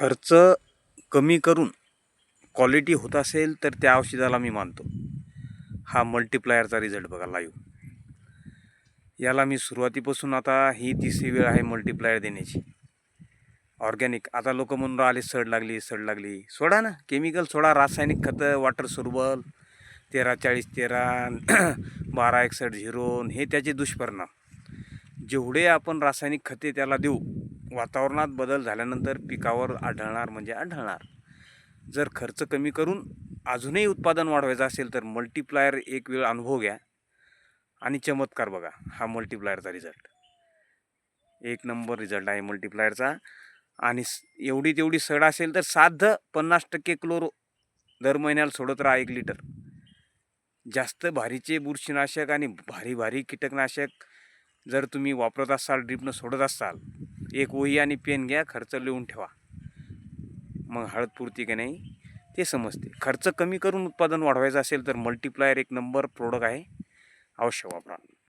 खर्च कमी करून क्वालिटी होत असेल तर त्या औषधाला मी मानतो. हा मल्टीप्लायरचा रिझल्ट बघा लाईव्ह. याला मी सुरुवातीपासून आता ही 3री वेळ आहे मल्टीप्लायर देण्याची. ऑर्गॅनिक आता लोक म्हणून राहिले सड लागली. सोडा ना, केमिकल सोडा, रासायनिक खतं, वॉटर सोर्बल 13-40-13 12-61-0 हे त्याचे दुष्परिणाम. जेवढे आपण रासायनिक खते त्याला देऊ, वातावरणात बदल झाल्यानंतर पिकावर आढळणार. जर खर्च कमी करून अजूनही उत्पादन वाढवायचं असेल तर मल्टीप्लायर एक वेळ अनुभव घ्या आणि चमत्कार बघा. हा मल्टीप्लायरचा रिझल्ट एक नंबर रिझल्ट आहे मल्टीप्लायरचा. आणि एवढी तेवढी सड असेल तर साधं 50% क्लोरो दर महिन्याला सोडत राहा 1 लिटर. जास्त भारीचे बुरशीनाशक आणि भारी कीटकनाशक जर तुम्ही वापरत असाल, ड्रिपनं सोडत असाल, एक वही आणि पेन घ्या, खर्च लिहून ठेवा. मग हळद पुरती की नाही ते समजते. खर्च कमी करून उत्पादन वाढवायचं असेल तर मल्टीप्लायर एक नंबर प्रोडक्ट आहे, अवश्य वापरा.